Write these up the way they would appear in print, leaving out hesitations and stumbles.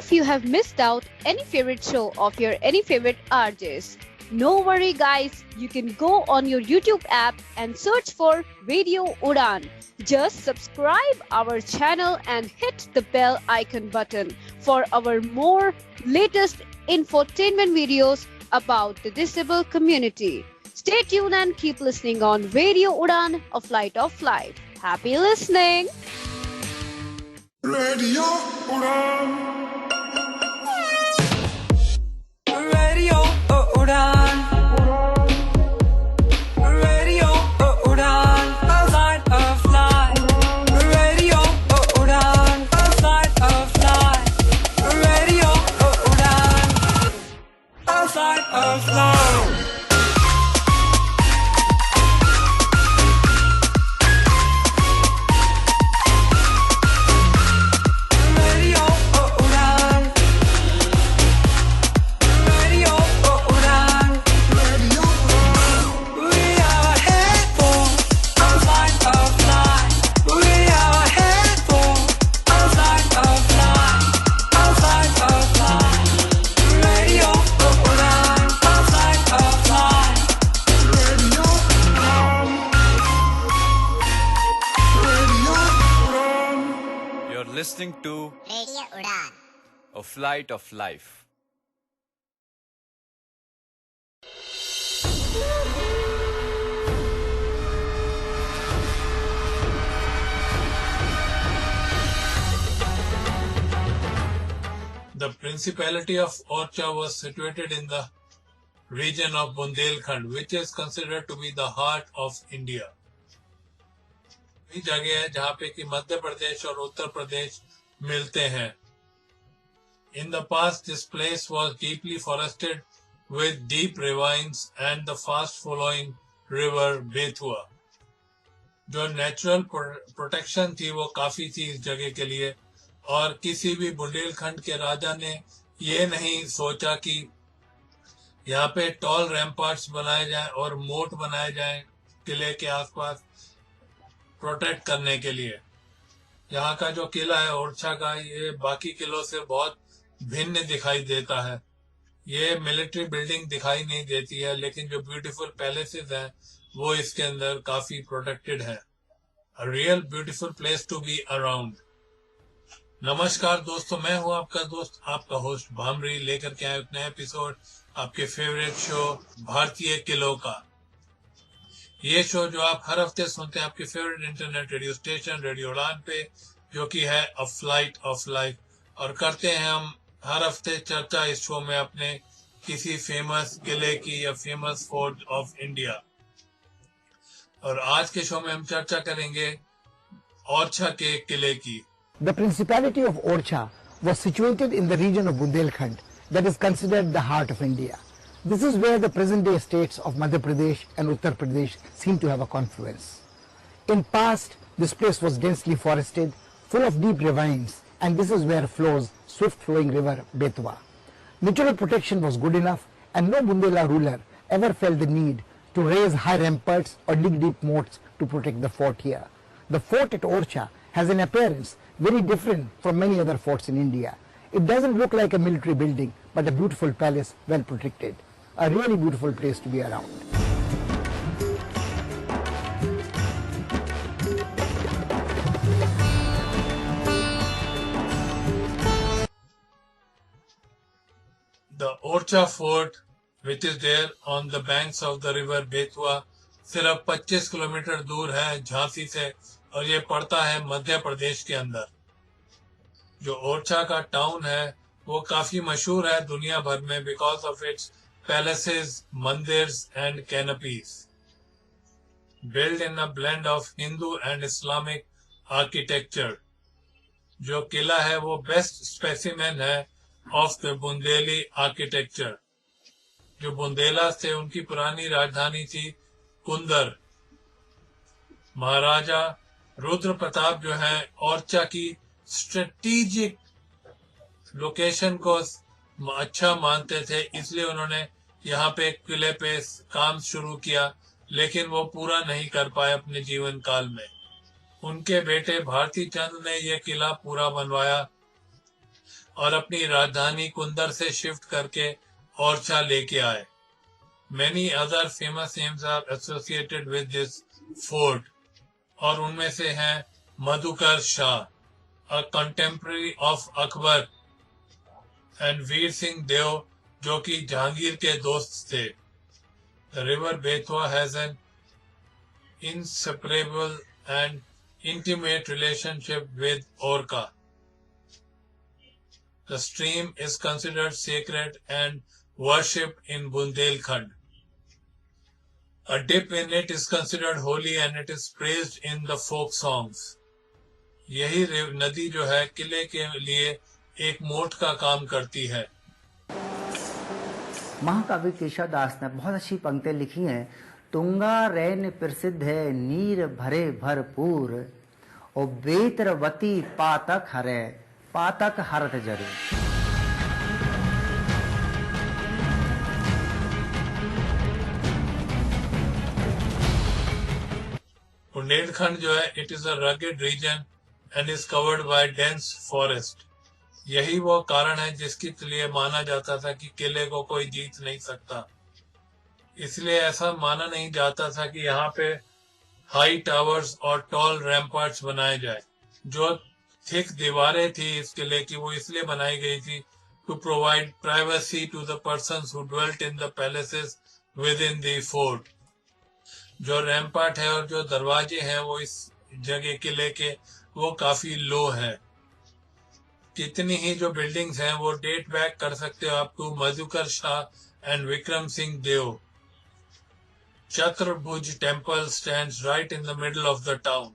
if you have missed out any favorite show of your any favorite RJs. No worry guys, you can go on your YouTube app and search for Radio Udan. Just subscribe our channel and hit the bell icon button for our more latest infotainment videos about the disabled community. Stay tuned and keep listening on Radio Udan, a flight of life. Happy listening! Radio Udan. Radio Udan. Radio Udan. A flight of life. Radio Udan. A flight of life. Radio Udan. A flight of life. Listening to Radio Udan, A Flight of Life. The Principality of Orcha was situated in the region of Bundelkhand, which is considered to be the heart of India. वही जगह है जहाँ पे कि मध्य प्रदेश और उत्तर प्रदेश मिलते हैं. In the past, this place was deeply forested with deep ravines and the fast-flowing river Betua. जो नेचुरल प्रोटेक्शन थी वो काफी थी इस जगह के लिए, और किसी भी बुंदेलखंड के राजा ने ये नहीं सोचा कि यहाँ पे टॉल रैम्पार्ट्स बनाए जाएं और मोट बनाए जाएं किले के आसपास प्रोटेक्ट करने के लिए. यहाँ का जो किला है ओरछा का, ये बाकी किलों से बहुत भिन्न दिखाई देता है. ये मिलिट्री बिल्डिंग दिखाई नहीं देती है, लेकिन जो ब्यूटीफुल पैलेसेस हैं वो इसके अंदर काफी प्रोटेक्टेड है. A real beautiful place to be around. नमस्कार दोस्तों, मैं हूँ आपका दोस्त, आपका होस्ट भामरी, लेकर के आए एक नया एपिसोड आपके फेवरेट शो भारतीय किलों का. ये शो जो आप हर हफ्ते सुनते हैं आपके favourite internet radio station radio उड़ान पे, जो कि है अ फ्लाइट ऑफ लाइफ, और करते हैं हम हर हफ्ते चर्चा इस शो में अपने किसी फेमस किले की या फेमस फोर्ट ऑफ इंडिया. और आज के शो में हम चर्चा करेंगे ओरछा के किले की. The Principality of Orcha was situated in the region of Bundelkhand, that is considered the heart of India. This is where the present-day states of Madhya Pradesh and Uttar Pradesh seem to have a confluence. In past, this place was densely forested, full of deep ravines, and this is where flows swift-flowing river Betwa. Natural protection was good enough, and no Bundela ruler ever felt the need to raise high ramparts or dig deep moats to protect the fort here. The fort at Orcha has an appearance very different from many other forts in India. It doesn't look like a military building, but a beautiful palace well protected. A really beautiful place to be around. The Orcha Fort, which is there on the banks of the river Betwa, सिर्फ 25 kilometre दूर है झांसी से, और ये पड़ता है मध्य प्रदेश के अंदर. जो ओरछा का टाउन है वो काफी मशहूर है दुनिया भर में बिकॉज ऑफ इट्स पैलेसेस, मंदिर्स and canopies. Build in a blend of Hindu and Islamic architecture. जो किला है वो बेस्ट स्पेसिमेन है ऑफ द बुंदेली आर्किटेक्चर. जो बुंदेला से उनकी पुरानी राजधानी थी कुंदर. महाराजा रुद्र प्रताप जो है ओरछा की स्ट्रेटेजिक लोकेशन को अच्छा मानते थे, इसलिए उन्होंने यहाँ पे किले पे काम शुरू किया, लेकिन वो पूरा नहीं कर पाए अपने जीवन काल में. उनके बेटे भारती चंद ने यह किला पूरा बनवाया और अपनी राजधानी कुंदर से शिफ्ट करके ओरछा लेके आए। Many other famous names are associated with this fort, और उनमें से हैं Madhukar Shah, a contemporary of Akbar, and Veer Singh देव, जो कि जहांगीर के दोस्त थे। The river Betwa has an inseparable and intimate relationship with Orcha. The stream is considered sacred and worshipped in Bundelkhand. A dip in it is considered holy and it is praised in the folk songs. यही नदी जो है किले के लिए एक मोट का काम करती है। महाकवि केशवदास ने बहुत अच्छी पंक्तियां लिखी हैं। तुंगा रैन प्रसिद्ध है नीर भरे भरपूर, और बेतरवती पातक हरे पातक हरत जरे। बुंदेलखंड जो है it is a rugged region and is covered by dense forest. यही वो कारण है जिसके लिए माना जाता था कि किले को कोई जीत नहीं सकता। इसलिए ऐसा माना नहीं जाता था कि यहाँ पे हाई टावर्स और टॉल रैम्पार्ट्स बनाए जाए। जो थिक दीवारें थी इस किले की वो इसलिए बनाई गई थी to provide privacy to the persons who dwelt in the palaces within the fort. जो रैम्पार्ट है और जो दरवाजे हैं वो इस जगह किले के वो काफी लो है। कितनी ही जो बिल्डिंग्स हैं वो डेट बैक कर सकते हो आप टू मधुकर शाह एंड विक्रम सिंह देव। चतुर्भुज temple stands right in the middle of the town.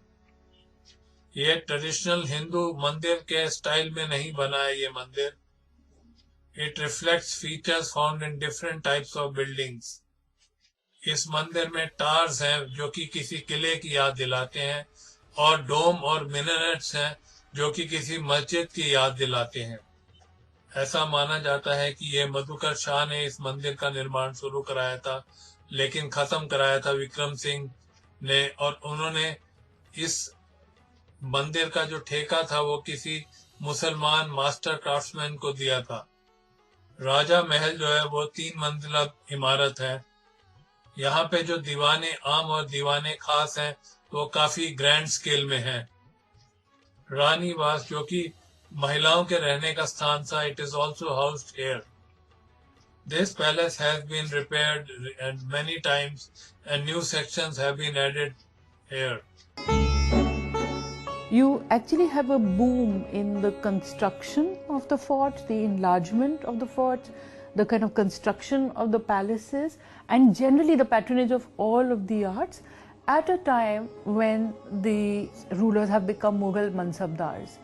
ये ट्रेडिशनल हिंदू मंदिर के स्टाइल में नहीं बना है ये मंदिर। It reflects features found in different types of buildings. इस मंदिर में टार्स हैं जो कि किसी किले की याद दिलाते हैं, और डोम और मिनरेट्स हैं जो कि किसी मस्जिद की याद दिलाते हैं। ऐसा माना जाता है कि ये मधुकर शाह ने इस मंदिर का निर्माण शुरू कराया था, लेकिन खत्म कराया था विक्रम सिंह ने, और उन्होंने इस मंदिर का जो ठेका था वो किसी मुसलमान मास्टर क्राफ्ट्समैन को दिया था। राजा महल जो है वो 3 मंजिला इमारत है। यहाँ पे जो दीवाने आम और दीवाने खास हैं वो काफी ग्रैंड स्केल में हैं। रानी वास जो कि महिलाओं के रहने का स्थान था, it is also housed here. This palace has been repaired and many times and new sections have been added here. You actually have a boom in the construction of the fort, the enlargement of the fort, the kind of construction of the palaces, and generally the patronage of all of the arts at a time when the rulers have become Mughal mansabdars.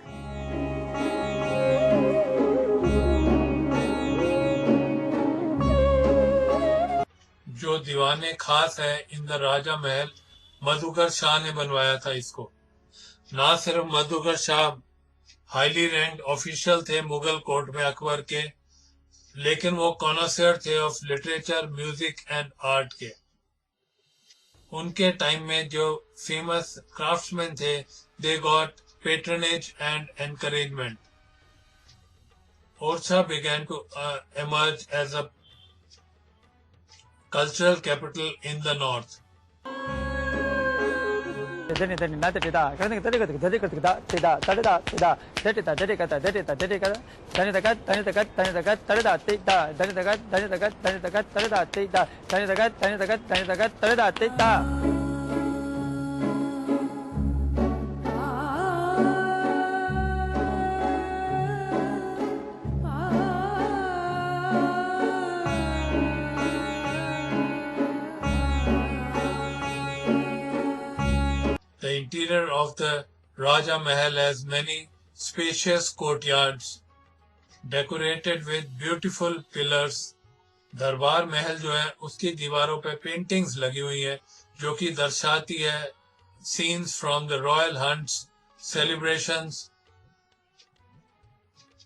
जो दीवाने खास है in the राजा महल, मधुकर शाह ने बनवाया था इसको। ना सिर्फ Madhukar Shah highly ranked official थे मुगल कोर्ट में अकबर के, लेकिन वो कॉनोसर थे of literature, music and art के। उनके टाइम में जो फेमस क्राफ्ट्समैन थे, they got patronage and encouragement. Orchha began to emerge as a cultural capital in the north. The interior of the Raja Mahal has many spacious courtyards decorated with beautiful pillars. दरबार महल जो है उसकी दीवारों पे paintings लगी हुई है जो कि दर्शाती है scenes from the royal hunts, celebrations.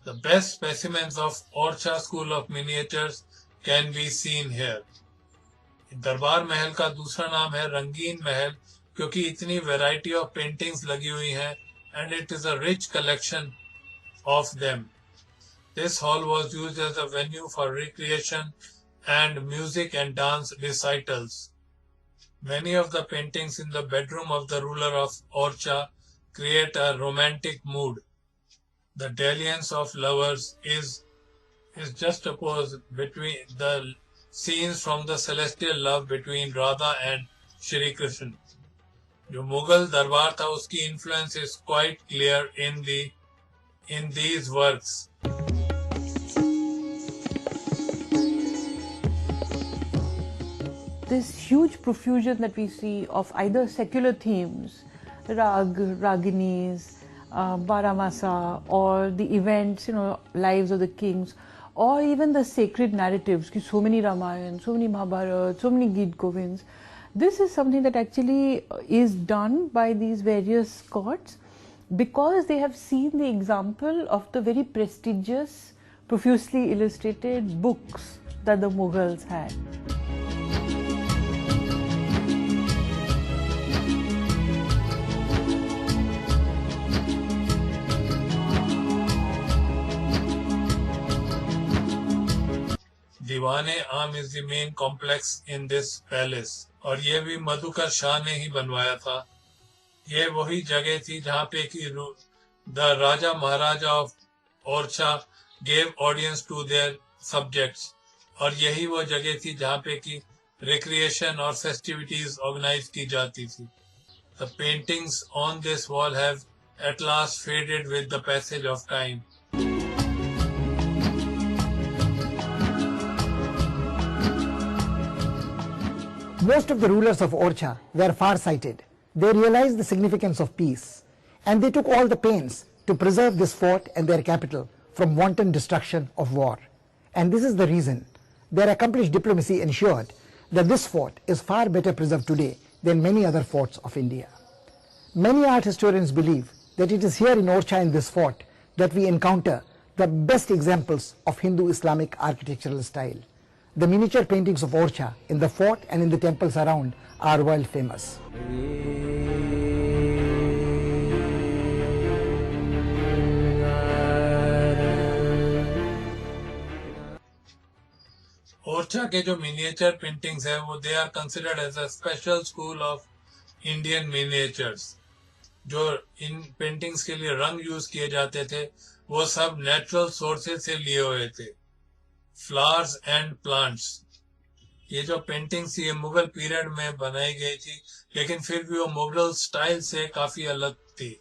The best specimens of Orcha School of Miniatures can be seen here. दरबार महल का दूसरा नाम है रंगीन महल, क्योंकि इतनी वैरायटी ऑफ पेंटिंग्स लगी हुई हैं, and it is a rich collection of them. This hall was used as a venue for recreation and music and dance recitals. Many of the paintings in the bedroom of the ruler of Orcha create a romantic mood. The dalliance of lovers is juxtaposed between the scenes from the celestial love between Radha and Shri Krishna. जो मुगल दरबार था उसकी influence is quite clear in these works. This huge profusion that we see of either secular themes, raginis, Baramasa, or the events, lives of the kings, or even the sacred narratives, so many Ramayana, so many Mahabharata, so many Geet Govinds. This is something that actually is done by these various courts because they have seen the example of the very prestigious, profusely illustrated books that the Mughals had. Diwan-e-Aam is the main complex in this palace और ये भी मधुकर शाह ने ही बनवाया था। ये वही जगह थी जहाँ पे कि the Raja Maharaja of Orcha gave audience to their subjects और यही वो जगह थी जहाँ पे कि recreation और festivities organized की जाती थी। The paintings on this wall have at last faded with the passage of time. Most of the rulers of Orcha were far-sighted. They realized the significance of peace, and they took all the pains to preserve this fort and their capital from wanton destruction of war. And this is the reason their accomplished diplomacy ensured that this fort is far better preserved today than many other forts of India. Many art historians believe that it is here in Orcha in this fort that we encounter the best examples of Hindu-Islamic architectural style. The miniature paintings of Orcha in the fort and in the temples around are world famous. Orcha के जो miniature paintings है वो they are considered as a special school of Indian miniatures. जो इन paintings के लिए रंग use किए जाते थे वो सब natural sources से लिए हुए थे. Flowers and plants. ये जो पेंटिंग्स थी ये मुगल पीरियड में बनाई गई थी लेकिन फिर भी वो मुगल स्टाइल से काफी अलग थी.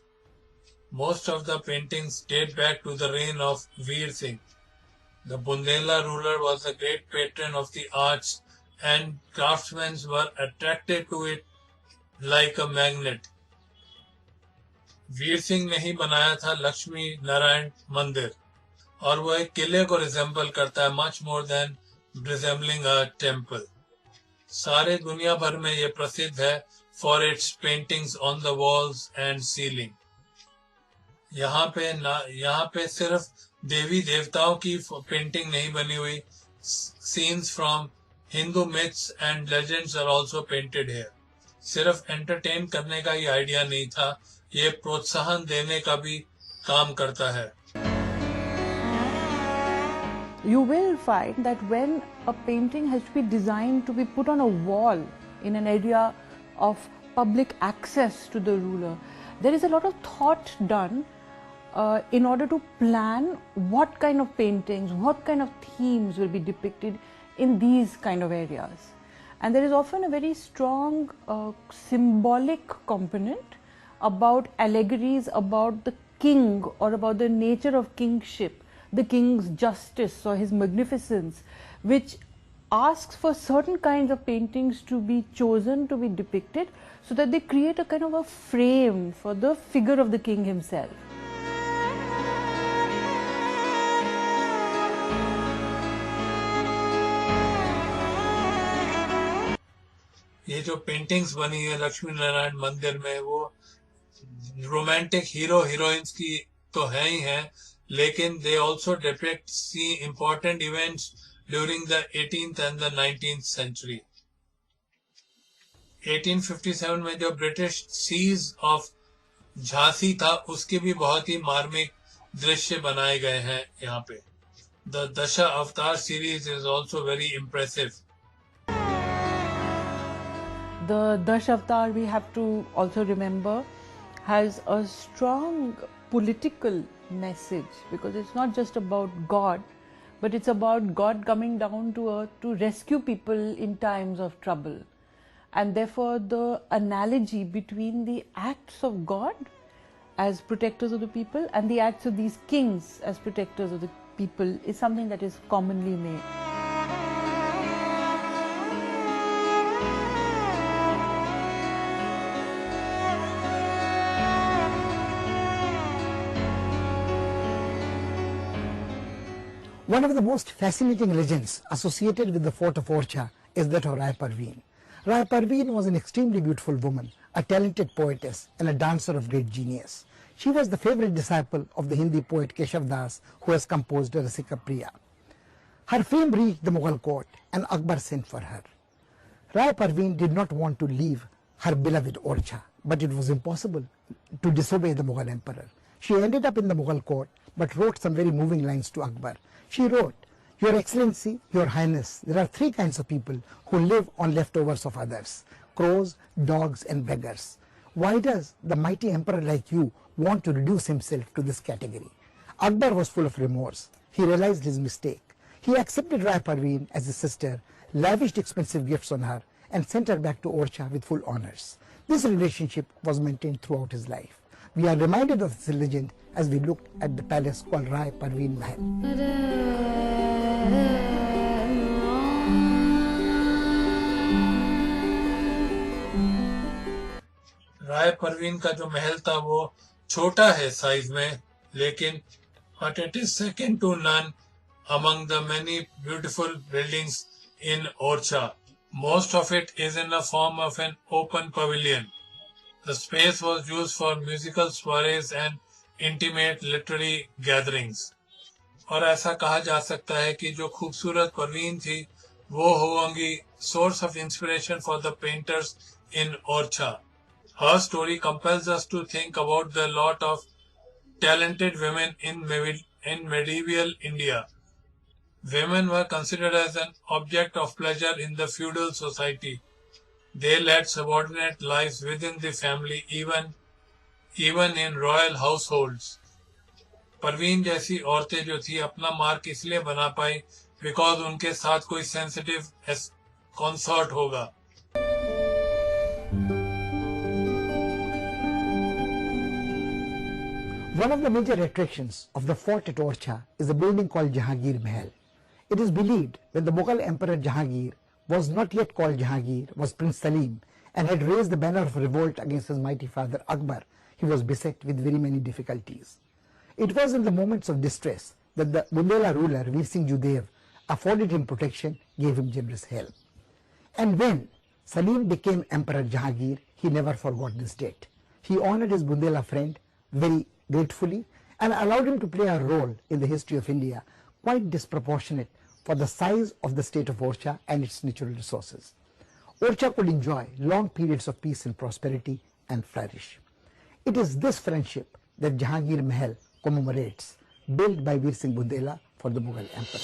Most of the paintings date back to the reign of Veer Singh. The Bundela ruler was a great patron of the arts and craftsmen were attracted to it like a magnet. Veer Singh ने ही बनाया था लक्ष्मी नारायण मंदिर और वो एक किले को resemble करता है much more than resembling a temple. सारे दुनिया भर में ये प्रसिद्ध है for its paintings on the walls and ceiling. यहाँ पे सिर्फ देवी देवताओं की पेंटिंग नहीं बनी हुई. Scenes from Hindu myths and legends are also painted here. सिर्फ एंटरटेन करने का ही आइडिया नहीं था, ये प्रोत्साहन देने का भी काम करता है. You will find that when a painting has to be designed to be put on a wall in an area of public access to the ruler, there is a lot of thought done in order to plan what kind of paintings, what kind of themes will be depicted in these kind of areas. And there is often a very strong symbolic component about allegories about the king or about the nature of kingship, the king's justice or his magnificence, which asks for certain kinds of paintings to be chosen to be depicted so that they create a kind of a frame for the figure of the king himself. ये जो paintings बनी है लक्ष्मी नारायण मंदिर में वो romantic hero heroines की तो है ही है, लेकिन they also depict important events during the 18th and the 19th century. 1857 में जो ब्रिटिश सीज ऑफ झांसी था उसके भी बहुत ही मार्मिक दृश्य बनाए गए हैं यहाँ पे. The Dasha Avatar series is also very impressive. The Dash Avatar, we have to also remember, has a strong political message, because it's not just about God, but it's about God coming down to earth to rescue people in times of trouble. And therefore, the analogy between the acts of God as protectors of the people and the acts of these kings as protectors of the people is something that is commonly made. One of the most fascinating legends associated with the fort of Orcha is that of Rai Parveen. Rai Parveen was an extremely beautiful woman, a talented poetess and a dancer of great genius. She was the favorite disciple of the Hindi poet Keshav Das, who has composed Rasika Priya. Her fame reached the Mughal court and Akbar sent for her. Rai Parveen did not want to leave her beloved Orcha, but it was impossible to disobey the Mughal emperor. She ended up in the Mughal court but wrote some very moving lines to Akbar. She wrote, "Your Excellency, Your Highness, there are three kinds of people who live on leftovers of others: crows, dogs and beggars. Why does the mighty emperor like you want to reduce himself to this category?" Akbar was full of remorse. He realized his mistake. He accepted Rai Parveen as his sister, lavished expensive gifts on her and sent her back to Orcha with full honors. This relationship was maintained throughout his life. We are reminded of this legend as we looked at the palace called Rai Parveen Mahal. राय परवीन का जो महल था वो छोटा है size में, लेकिन but it is second to none among the many beautiful buildings in Orcha. Most of it is in the form of an open pavilion. The space was used for musical soirees and intimate literary gatherings. और ऐसा कहा जा सकता है कि जो खूबसूरत परवीन थी वो होंगी source of inspiration for the painters in Orcha. Her story compels us to think about the lot of talented women in medieval India. Women were considered as an object of pleasure in the feudal society. They led subordinate lives within the family, even in royal households. Parveen जैसी औरतें जो थी अपना mark इसलिए बना पाई because उनके साथ कोई सेंसिटिव कंसर्ट होगा. One of the major attractions of the fort at Orcha is a building called Jahangir Mahal. It is believed that the Mughal Emperor Jahangir was not yet called Jahangir, was Prince Salim, and had raised the banner of revolt against his mighty father Akbar. He was beset with very many difficulties. It was in the moments of distress that the Bundela ruler Veer Singh Judev afforded him protection, gave him generous help. And when Salim became Emperor Jahangir, he never forgot this debt. He honored his Bundela friend very gratefully and allowed him to play a role in the history of India quite disproportionate for the size of the state of Orcha and its natural resources. Orcha could enjoy long periods of peace and prosperity and flourish. It is this friendship that Jahangir Mahal commemorates, built by Veer Singh Bundela for the Mughal Emperor.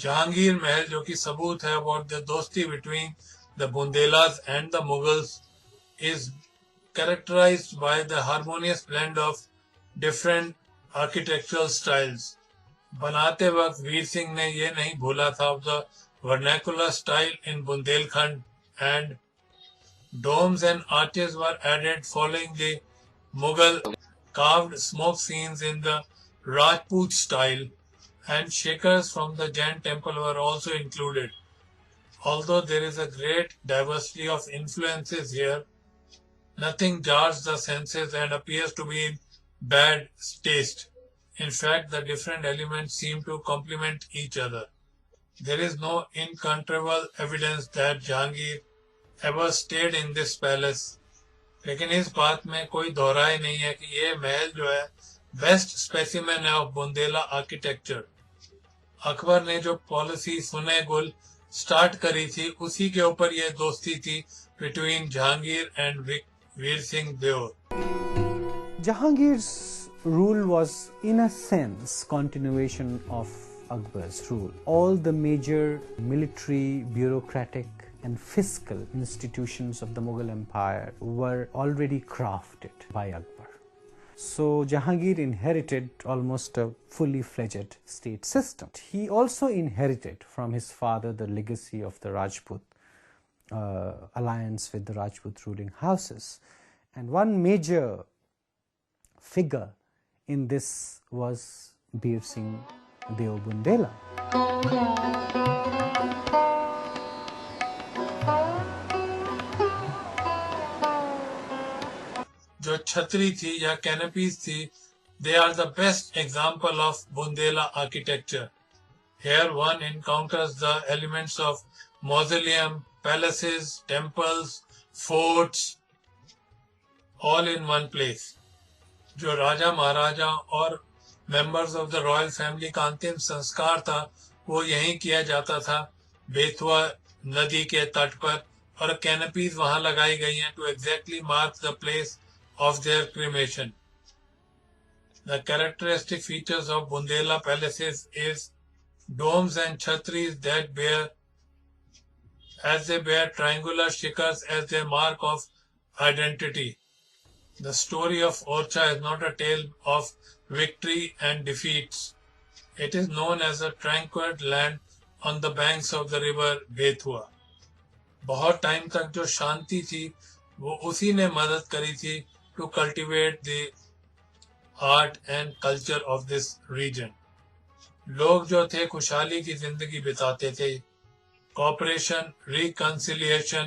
Jahangir महल जो कि सबूत है about the दोस्ती between the Bundelas and the Mughals is characterized by the harmonious blend of different architectural styles. बनाते वक्त वीर सिंह ने ये नहीं भूला था of the vernacular style in Bundelkhand, and domes and arches were added following the Mughal carved smoke scenes in the Rajput style, and shakers from the Jain temple were also included. Although there is a great diversity of influences here, nothing jars the senses and appears to be in bad taste. In fact, the different elements seem to complement each other. There is no incontrovertible evidence that Jahangir ever stayed in this palace. लेकिन इस बात में कोई दोहराई नहीं है कि ये महल जो है बेस्ट स्पेसिमेन है ऑफ बुंदेला आर्किटेक्चर. अकबर ने जो पॉलिसी सुने गुल स्टार्ट करी थी, उसी के ऊपर ये दोस्ती थी between Jahangir and Veer Singh Deol. Jahangir's rule was, in a sense, continuation of Akbar's rule. All the major military, bureaucratic and fiscal institutions of the Mughal Empire were already crafted by Akbar. So Jahangir inherited almost a fully fledged state system. He also inherited from his father the legacy of the Rajput alliance with the Rajput ruling houses. And one major figure in this was Bir Singh Deo Bundela. जो छतरी थी या कैनपीज थी, they are the best example of Bundela architecture. Here one encounters the elements of mausoleum, palaces, temples, forts, all in one place. जो राजा महाराजा और members of the royal family का अंतिम संस्कार था, वो यहीं किया जाता था, बेतवा नदी के तट पर, और कैनपीज वहां लगाई गई हैं to exactly mark the place of their cremation. The characteristic features of Bundela palaces is domes and chhatris that bear triangular shikhars as their mark of identity. The story of Orcha is not a tale of victory and defeats. It is known as a tranquil land on the banks of the river Bethua. बहुत time तक जो शांति थी वो उसी ने मदद करी थी to cultivate the art and culture of this region. लोग जो थे खुशहाली की जिंदगी बिताते थे. Cooperation, reconciliation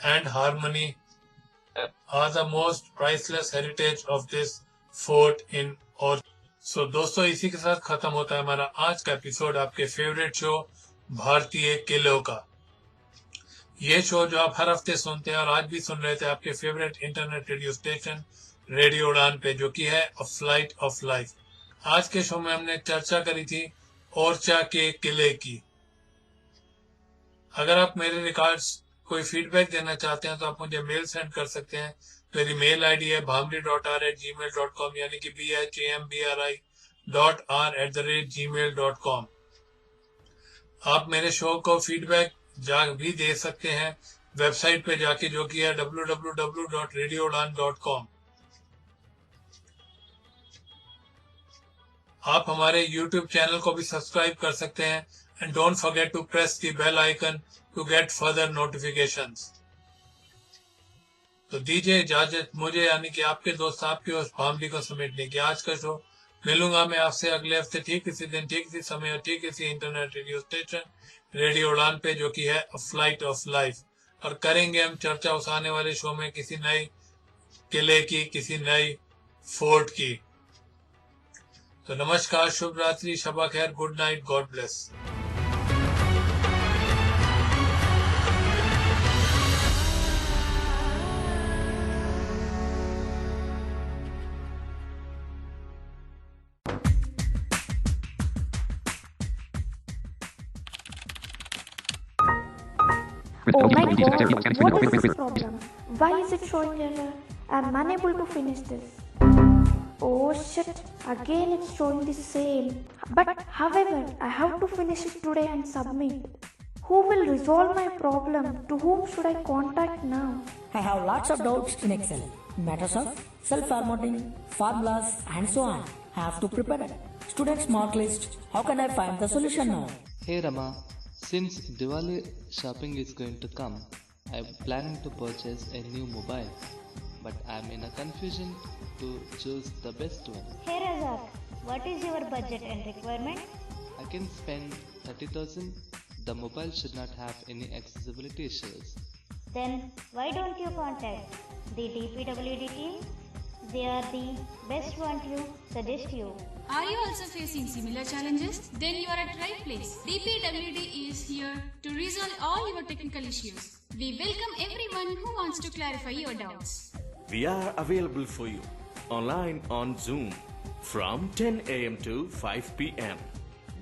and harmony are the most priceless heritage of this fort in Orcha. So दोस्तों, इसी के साथ खत्म होता है हमारा आज का एपिसोड आपके फेवरेट शो भारतीय किलों का. ये शो जो आप हर हफ्ते सुनते हैं और आज भी सुन रहे थे आपके favourite internet radio station radio उड़ान पे, जो कि है अ फ्लाइट ऑफ लाइफ. आज के शो में हमने चर्चा करी थी ओरछा के किले की. अगर आप मेरे रिकॉर्ड्स कोई फीडबैक देना चाहते हैं तो आप मुझे मेल सेंड कर सकते हैं. मेरी मेल आईडी है bhamri.r@gmail.com, यानी कि BHAMBRI.R@gmail.com. आप मेरे शो को फीडबैक भी दे सकते हैं वेबसाइट पे जाके, जो कि है www.radioudan.com. आप हमारे YouTube चैनल को भी सब्सक्राइब कर सकते हैं. And don't forget to press the bell icon to get further notifications. तो दीजिए इजाजत मुझे, यानी कि आपके दोस्त आपके उस फैमिली को समेटने की. आज का शो मिलूंगा मैं आपसे अगले हफ्ते ठीक इसी दिन, ठीक इसी समय और ठीक इसी इंटरनेट रेडियो स्टेशन रेडियो उड़ान पे, जो कि है अ फ्लाइट ऑफ लाइफ. और करेंगे हम चर्चा उस आने वाले शो में किसी नए किले की, किसी नई फोर्ट की. तो नमस्कार, शुभ रात्रि, शबा खैर, good night, God bless. Oh my god, what is this problem? Why is it showing error? I'm unable to finish this. Oh shit, again it's showing the same. But however, I have to finish it today and submit. Who will resolve my problem? To whom should I contact now? I have lots of doubts in Excel, matters of self-formatting, formulas and so on. I have to prepare it. Students mark list. How can I find the solution now? Hey Rama, since Diwali shopping is going to come, I am planning to purchase a new mobile, but I am in a confusion to choose the best one. Hey Razak, what is your budget and requirement? I can spend 30,000. The mobile should not have any accessibility issues. Then why don't you contact the DPWD team? They are the best one to suggest you. Are you also facing similar challenges? Then you are at the right place. DPWD is here to resolve all your technical issues. We welcome everyone who wants to clarify your doubts. We are available for you online on Zoom from 10 a.m. to 5 p.m.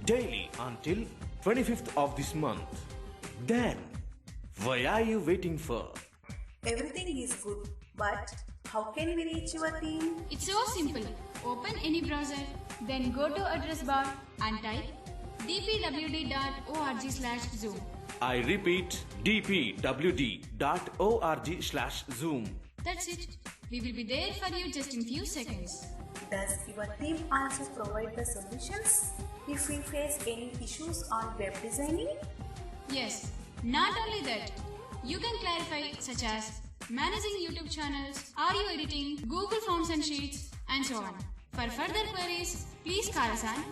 daily until 25th of this month. Then, why are you waiting for? Everything is good, but how can we reach your team? It's so simple. Open any browser, then go to address bar and type dpwd.org/zoom. I repeat, dpwd.org/zoom. That's it. We will be there for you just in few seconds. Does your team also provide the solutions if we face any issues on web designing? Yes, not only that, you can clarify such as managing YouTube channels, audio editing, Google Forms and Sheets, and so on. For further queries, please call us on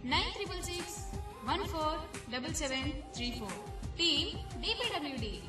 9666 147734. Team DPWD.